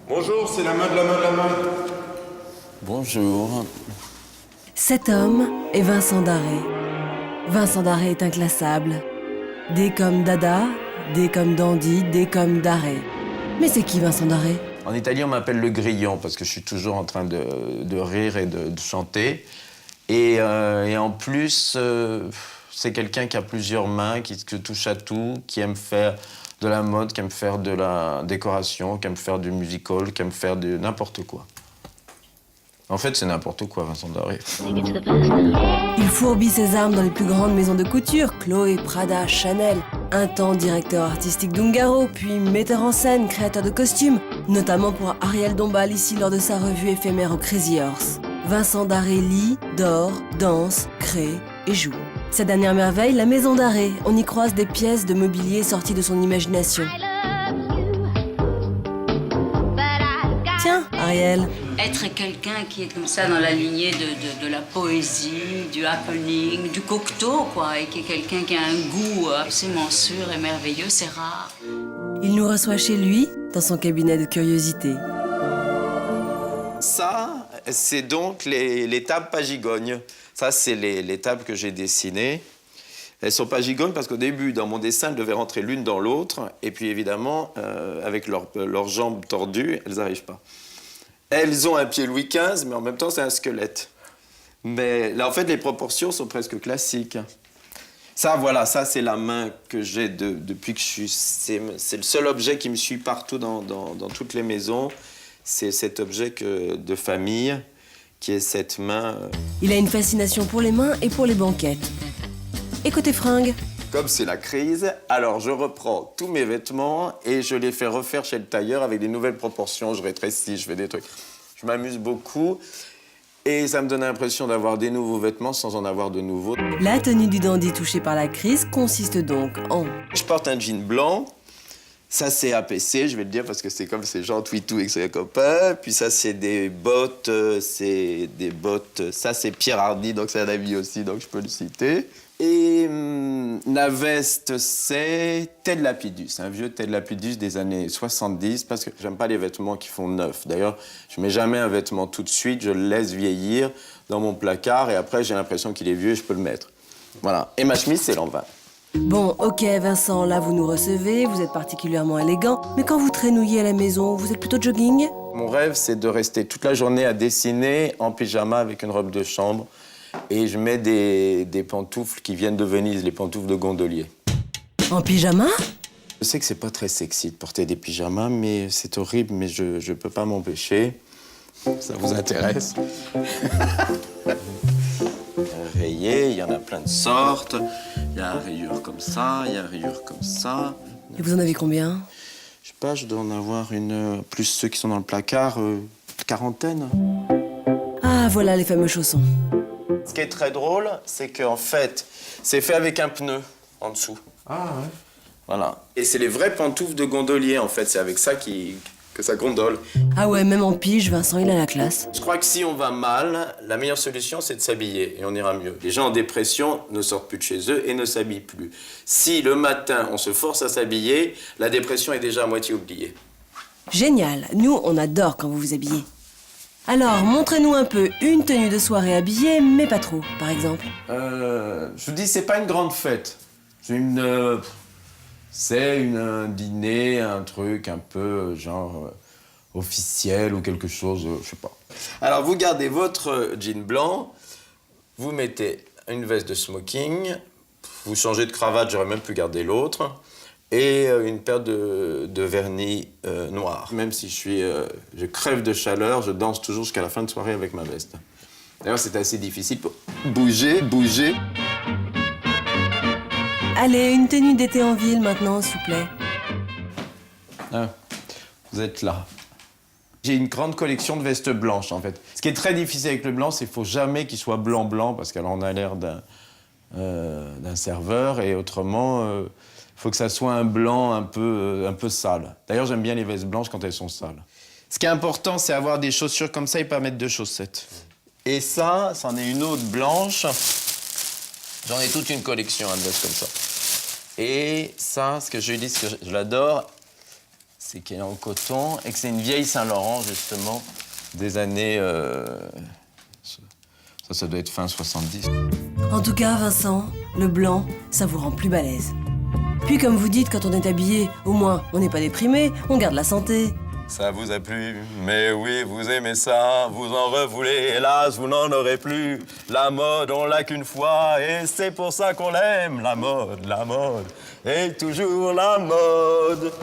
Bonjour, c'est la mode. Bonjour. Cet homme est Vincent Darré. Vincent Darré est inclassable. D comme Dada, D comme Dandy, D comme Darré. Mais c'est qui Vincent Darré? En Italie, on m'appelle le grillon parce que je suis toujours en train de rire et de chanter. Et en plus, c'est quelqu'un qui a plusieurs mains, qui touche à tout, qui aime faire de la mode, qui aime faire de la décoration, qui aime faire du musical, qui aime faire de n'importe quoi. En fait, c'est n'importe quoi, Vincent Darré. Il fourbit ses armes dans les plus grandes maisons de couture, Chloé, Prada, Chanel. Un temps directeur artistique d'Ungaro, puis metteur en scène, créateur de costumes, notamment pour Ariel Dombal ici lors de sa revue éphémère au Crazy Horse. Vincent Darré lit, dort, danse, crée et joue. Sa dernière merveille, la maison d'arrêt. On y croise des pièces de mobilier sorties de son imagination. Tiens, Ariel. Être quelqu'un qui est comme ça dans la lignée de la poésie, du happening, du cocteau, quoi, et qui est quelqu'un qui a un goût absolument sûr et merveilleux, c'est rare. Il nous reçoit chez lui, dans son cabinet de curiosité. Ça, c'est donc les tables pas gigognes. Ça, c'est les tables que j'ai dessinées. Elles sont pas gigognes parce qu'au début, dans mon dessin, elles devaient rentrer l'une dans l'autre. Et puis, évidemment, avec leurs jambes tordues, elles n'arrivent pas. Elles ont un pied Louis XV, mais en même temps, c'est un squelette. Mais là, en fait, les proportions sont presque classiques. Ça, voilà, ça, c'est la main que j'ai depuis que je suis... C'est le seul objet qui me suit partout dans toutes les maisons. C'est cet objet de famille qui est cette main. Il a une fascination pour les mains et pour les banquettes. Et côté fringues? Comme c'est la crise, alors je reprends tous mes vêtements et je les fais refaire chez le tailleur avec des nouvelles proportions. Je rétrécis, je fais des trucs. Je m'amuse beaucoup et ça me donne l'impression d'avoir des nouveaux vêtements sans en avoir de nouveaux. La tenue du dandy touchée par la crise consiste donc en... Je porte un jean blanc. Ça, c'est APC, je vais le dire, parce que c'est comme ces gens tweetou avec ses copains. Puis ça, c'est des bottes, ça, c'est Pierre Hardy, donc c'est un ami aussi, donc je peux le citer. Et la veste, c'est Ted Lapidus, un vieux Ted Lapidus des années 70, parce que j'aime pas les vêtements qui font neuf. D'ailleurs, je mets jamais un vêtement tout de suite, je le laisse vieillir dans mon placard, et après, j'ai l'impression qu'il est vieux et je peux le mettre. Voilà. Et ma chemise, c'est l'envers. Bon, ok Vincent, là vous nous recevez, vous êtes particulièrement élégant, mais quand vous traînouillez à la maison, vous êtes plutôt jogging? Mon rêve, c'est de rester toute la journée à dessiner en pyjama avec une robe de chambre. Et je mets des pantoufles qui viennent de Venise, les pantoufles de gondolier. En pyjama? Je sais que c'est pas très sexy de porter des pyjamas, mais c'est horrible, mais je peux pas m'empêcher. Ça vous intéresse? Rayé, il y en a plein de sortes. Il y a rayures comme ça, il y a rayures comme ça. Et vous en avez combien? Je sais pas, je dois en avoir plus ceux qui sont dans le placard, quarantaine. Ah, voilà les fameux chaussons. Ce qui est très drôle, c'est qu'en fait, c'est fait avec un pneu en dessous. Ah ouais. Voilà. Et c'est les vraies pantoufles de gondolier, en fait. C'est avec ça que ça gondole. Ah ouais, même en pige, Vincent, il a la classe. Je crois que si on va mal, la meilleure solution, c'est de s'habiller, et on ira mieux. Les gens en dépression ne sortent plus de chez eux et ne s'habillent plus. Si le matin, on se force à s'habiller, la dépression est déjà à moitié oubliée. Génial, nous, on adore quand vous vous habillez. Alors, montrez-nous un peu une tenue de soirée habillée, mais pas trop, par exemple. Je vous dis, c'est pas une grande fête. C'est un dîner, un truc un peu genre officiel ou quelque chose, je sais pas. Alors vous gardez votre jean blanc, vous mettez une veste de smoking, vous changez de cravate, j'aurais même pu garder l'autre, et une paire de vernis noirs. Même si je crève de chaleur, je danse toujours jusqu'à la fin de soirée avec ma veste. D'ailleurs, c'est assez difficile pour bouger. Allez, une tenue d'été en ville maintenant, s'il vous plaît. Ah, vous êtes là. J'ai une grande collection de vestes blanches, en fait. Ce qui est très difficile avec le blanc, c'est qu'il ne faut jamais qu'il soit blanc, parce qu'alors on a l'air d'un serveur, et autrement, il faut que ça soit un blanc un peu sale. D'ailleurs, j'aime bien les vestes blanches quand elles sont sales. Ce qui est important, c'est avoir des chaussures comme ça et pas mettre de chaussettes. Et ça, c'en est une autre blanche. J'en ai toute une collection de vestes comme ça. Et ça, ce que je dis, ce que je l'adore, c'est qu'elle est en coton et que c'est une vieille Saint-Laurent, justement, des années... ça doit être fin 70. En tout cas, Vincent, le blanc, ça vous rend plus balèze. Puis comme vous dites, quand on est habillé, au moins, on n'est pas déprimé, on garde la santé. Ça vous a plu, mais oui, vous aimez ça, vous en revoulez, hélas, vous n'en aurez plus. La mode, on l'a qu'une fois, et c'est pour ça qu'on l'aime, la mode, et toujours la mode.